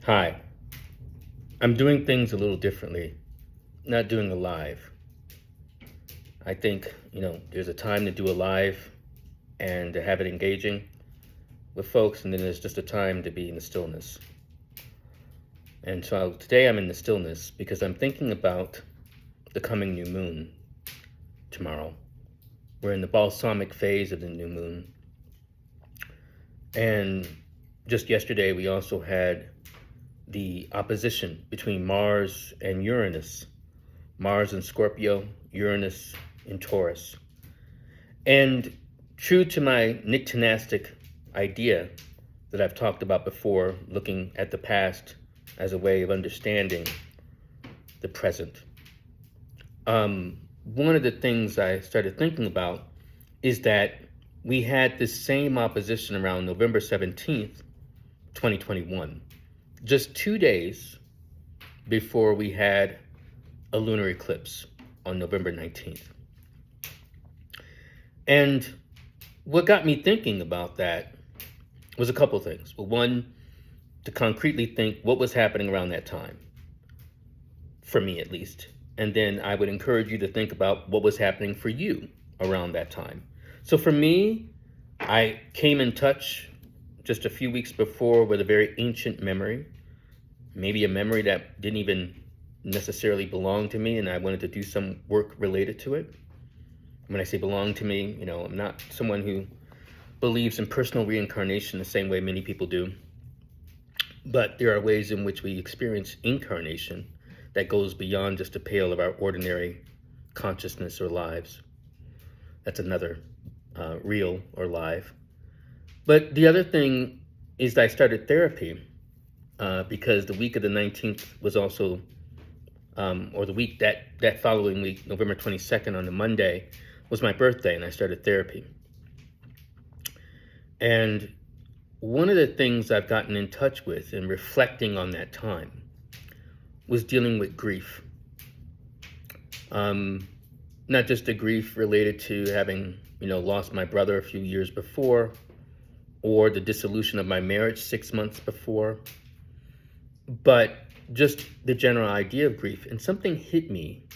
Hi, I'm doing things a little differently, not doing a live. I think, there's a time to do a live and to have it engaging with folks, and then there's just a time to be in the stillness. And so today I'm in the stillness because I'm thinking about the coming new moon tomorrow. We're in the balsamic phase of the new moon. And just yesterday, we also had the opposition between Mars and Uranus. Mars in Scorpio, Uranus in Taurus. And true to my Nyctanastic idea that I've talked about before, looking at the past as a way of understanding the present. One of the things I started thinking about is that we had this same opposition around November 17th, 2021, just 2 days before we had a lunar eclipse on November 19th. And what got me thinking about that was a couple things. Well, one, to concretely think what was happening around that time, for me at least. And then I would encourage you to think about what was happening for you around that time. So for me, I came in touch just a few weeks before with a very ancient memory, maybe a memory that didn't even necessarily belong to me, and I wanted to do some work related to it. When I say belong to me, I'm not someone who believes in personal reincarnation the same way many people do. But there are ways in which we experience incarnation that goes beyond just the pale of our ordinary consciousness or lives. That's another real or live. But the other thing is that I started therapy because the week of the 19th was also, or the week that following week, November 22nd on the Monday, was my birthday, and I started therapy. And one of the things I've gotten in touch with and reflecting on that time was dealing with grief. Not just the grief related to having, lost my brother a few years before, or the dissolution of my marriage 6 months before, but just the general idea of grief. And something hit me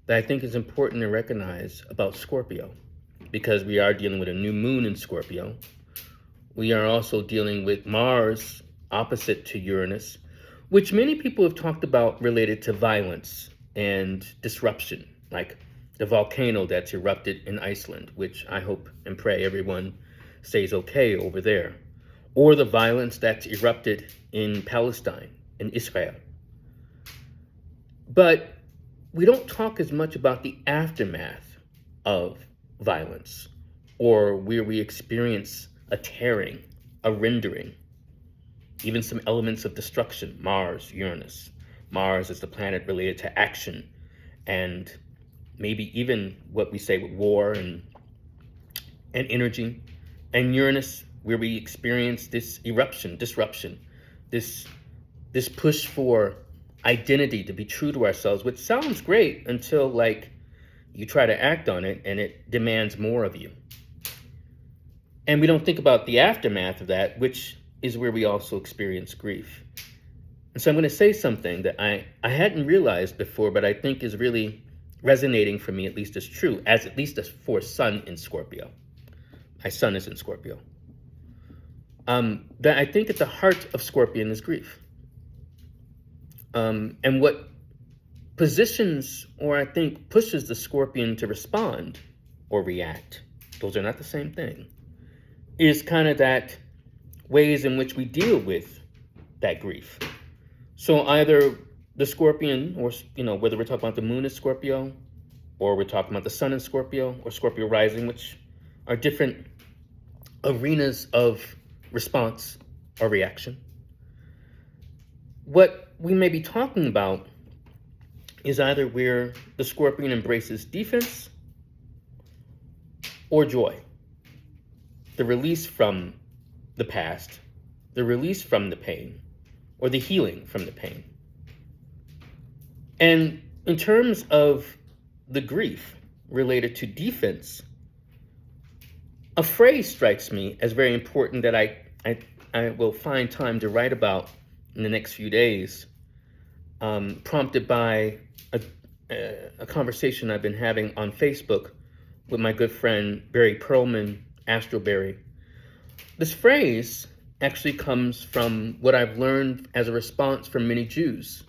that I think is important to recognize about Scorpio, because we are dealing with a new moon in Scorpio. We are also dealing with Mars opposite to Uranus, which many people have talked about related to violence and disruption, like the volcano that's erupted in Iceland, which I hope and pray everyone stays okay over there, or the violence that's erupted in Palestine, in Israel. But we don't talk as much about the aftermath of violence, or where we experience a tearing, a rendering, even some elements of destruction. Mars, Uranus. Mars is the planet related to action and maybe even what we say with war and energy. And Uranus, where we experience this eruption, disruption, this push for identity, to be true to ourselves, which sounds great until you try to act on it and it demands more of you. And we don't think about the aftermath of that, which is where we also experience grief. And so I'm going to say something that I hadn't realized before, but I think is really resonating for me, at least as true, at least as for Sun in Scorpio. My Sun is in Scorpio. That I think at the heart of Scorpion is grief. And what positions, or I think pushes the Scorpion to respond or react, those are not the same thing, is kind of that ways in which we deal with that grief. So either the Scorpion, or, whether we're talking about the moon in Scorpio, or we're talking about the sun in Scorpio, or Scorpio rising, which are different arenas of response or reaction. What we may be talking about is either where the Scorpion embraces defense or joy. The release from the past, the release from the pain, or the healing from the pain. And in terms of the grief related to defense, a phrase strikes me as very important that I will find time to write about in the next few days, prompted by a conversation I've been having on Facebook with my good friend Barry Pearlman, Astro Barry. This phrase actually comes from what I've learned as a response from many Jews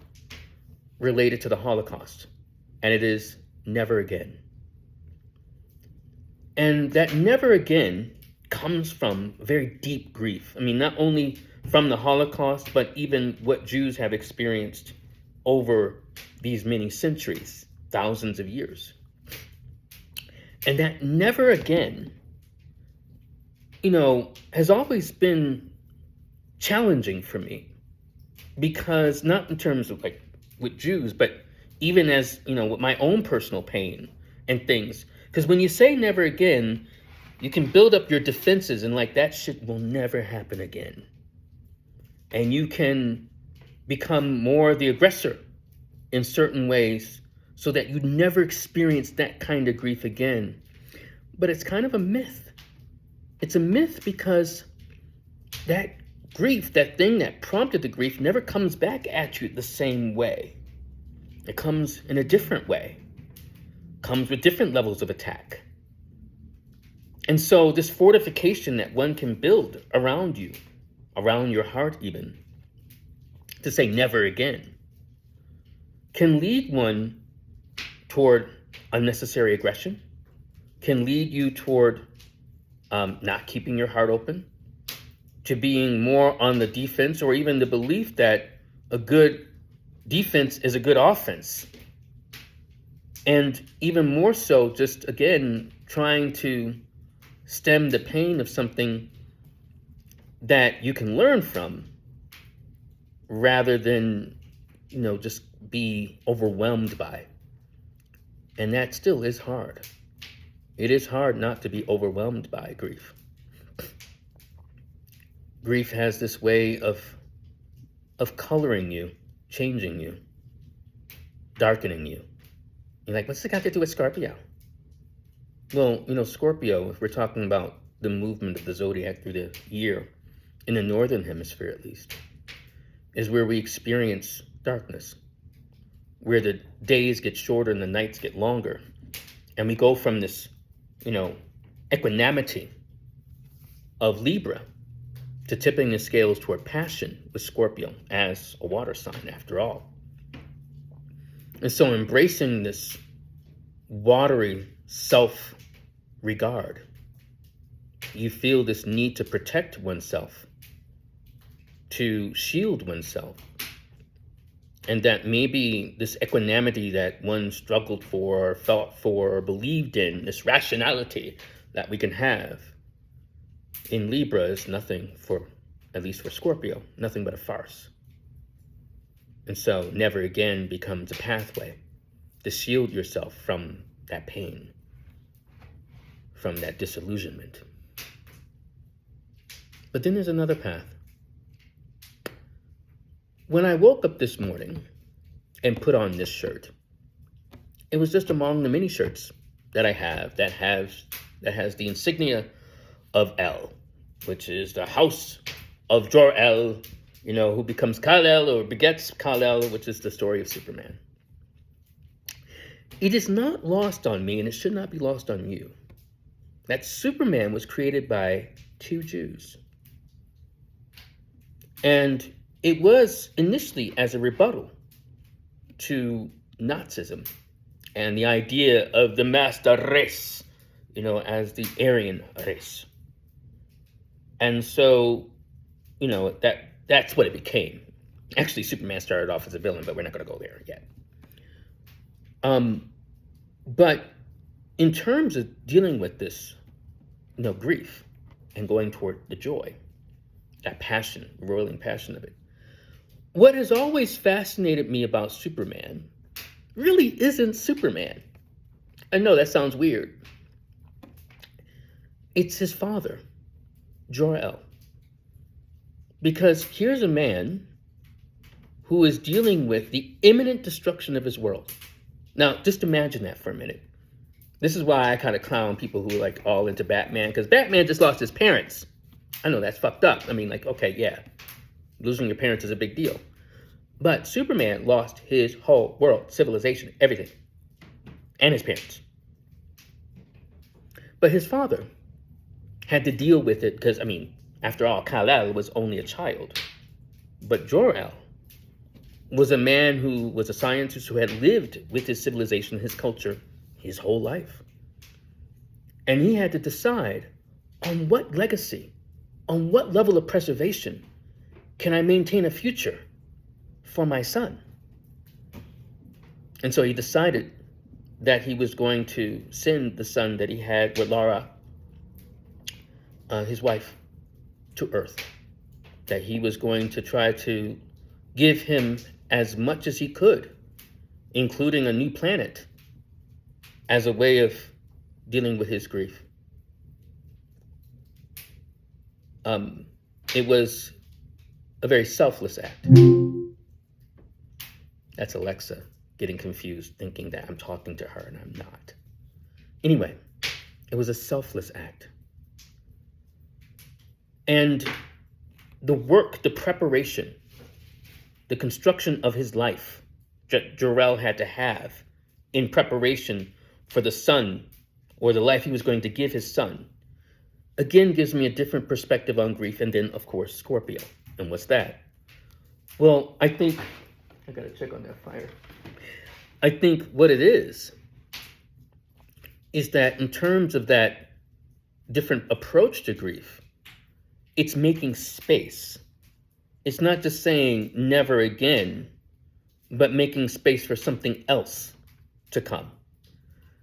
related to the Holocaust, and it is never again. And that never again comes from very deep grief. I mean, not only from the Holocaust, but even what Jews have experienced over these many centuries, thousands of years. And that never again, has always been challenging for me, because not in terms of like with Jews, but even as, with my own personal pain and things. Because when you say never again, you can build up your defenses and like that shit will never happen again. And you can become more the aggressor in certain ways so that you never experience that kind of grief again. But it's kind of a myth. It's a myth because that grief, that thing that prompted the grief, never comes back at you the same way. It comes in a different way. Comes with different levels of attack. And so this fortification that one can build around you, around your heart even, to say never again, can lead one toward unnecessary aggression, can lead you toward not keeping your heart open, to being more on the defense, or even the belief that a good defense is a good offense. And even more so, just again, trying to stem the pain of something that you can learn from rather than, just be overwhelmed by. And that still is hard. It is hard not to be overwhelmed by grief. Grief has this way of coloring you, changing you, darkening you. You're like, what's it got to do with Scorpio? Well, Scorpio, if we're talking about the movement of the zodiac through the year, in the northern hemisphere at least, is where we experience darkness, where the days get shorter and the nights get longer. And we go from this, equanimity of Libra to tipping the scales toward passion with Scorpio as a water sign after all. And so embracing this watery self-regard, you feel this need to protect oneself, to shield oneself. And that maybe this equanimity that one struggled for, or fought for, or believed in, this rationality that we can have in Libra is nothing for, at least for Scorpio, nothing but a farce. And so never again becomes a pathway to shield yourself from that pain, from that disillusionment. But then there's another path. When I woke up this morning and put on this shirt, it was just among the many shirts that I have that has the insignia of El, which is the house of Jor-El, who becomes Kal-El or begets Kal-El, which is the story of Superman. It is not lost on me, and it should not be lost on you, that Superman was created by two Jews. And it was initially as a rebuttal to Nazism and the idea of the master race, as the Aryan race. And so, that's what it became. Actually, Superman started off as a villain, but we're not going to go there yet. But in terms of dealing with this, grief and going toward the joy, that passion, roiling passion of it, what has always fascinated me about Superman really isn't Superman. I know that sounds weird. It's his father, Jor-El. Because here's a man who is dealing with the imminent destruction of his world. Now, just imagine that for a minute. This is why I kind of clown people who are like all into Batman, because Batman just lost his parents. I know that's fucked up. I mean, okay, yeah. Losing your parents is a big deal. But Superman lost his whole world, civilization, everything, and his parents. But his father had to deal with it because, after all, Kal-El was only a child. But Jor-El was a man who was a scientist who had lived with his civilization, his culture, his whole life. And he had to decide on what legacy, on what level of preservation can I maintain a future for my son? And so he decided that he was going to send the son that he had with Lara, his wife, to Earth. That he was going to try to give him as much as he could, including a new planet, as a way of dealing with his grief. It was a very selfless act. That's Alexa getting confused, thinking that I'm talking to her and I'm not. Anyway, it was a selfless act. And the work, the preparation, the construction of his life that Jor-El had to have in preparation for the son, or the life he was going to give his son, again gives me a different perspective on grief. And then, of course, Scorpio. And what's that? Well, I think, I gotta check on that fire. I think what it is that in terms of that different approach to grief, it's making space. It's not just saying never again, but making space for something else to come.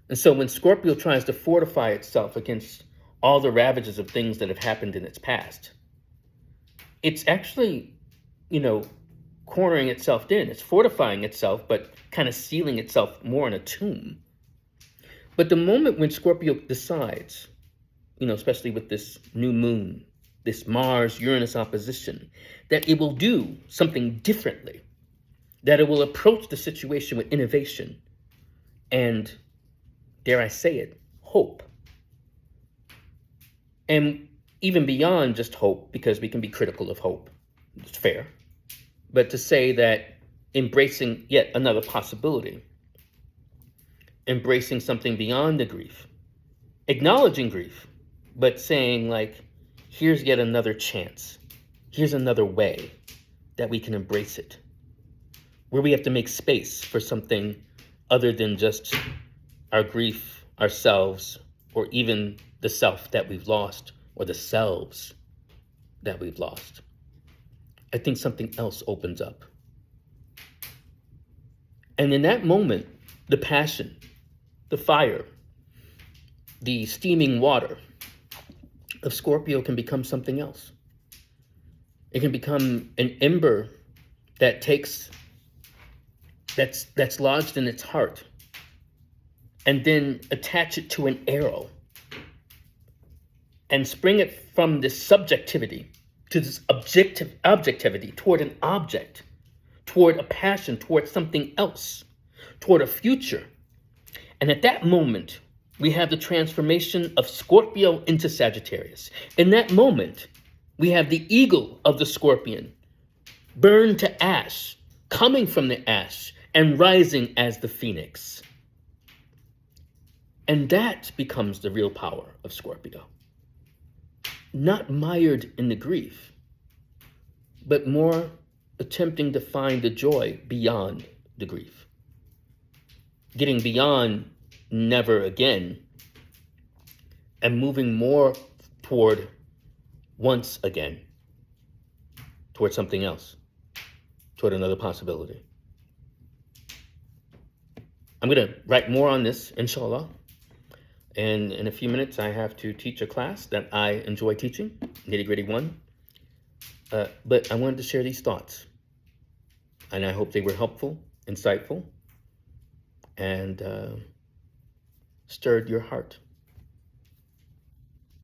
And so when Scorpio tries to fortify itself against all the ravages of things that have happened in its past, it's actually, cornering itself in. It's fortifying itself, but kind of sealing itself more in a tomb. But the moment when Scorpio decides, especially with this new moon, this Mars-Uranus opposition, that it will do something differently, that it will approach the situation with innovation and, dare I say it, hope. And even beyond just hope, because we can be critical of hope, it's fair, but to say that embracing yet another possibility, embracing something beyond the grief, acknowledging grief, but saying here's yet another chance. Here's another way that we can embrace it, where we have to make space for something other than just our grief, ourselves, or even the self that we've lost, or the selves that we've lost. I think something else opens up. And in that moment, the passion, the fire, the steaming water of Scorpio can become something else. It can become an ember that that's lodged in its heart, and then attach it to an arrow and spring it from this subjectivity to this objectivity toward an object, toward a passion, toward something else, toward a future. And at that moment, we have the transformation of Scorpio into Sagittarius. In that moment, we have the eagle of the scorpion burned to ash, coming from the ash and rising as the phoenix. And that becomes the real power of Scorpio. Not mired in the grief, but more attempting to find the joy beyond the grief. Getting beyond never again and moving more toward once again, toward something else, toward another possibility. I'm going to write more on this, inshallah. And in a few minutes, I have to teach a class that I enjoy teaching, Nitty Gritty 1. But I wanted to share these thoughts. And I hope they were helpful, insightful, and stirred your heart.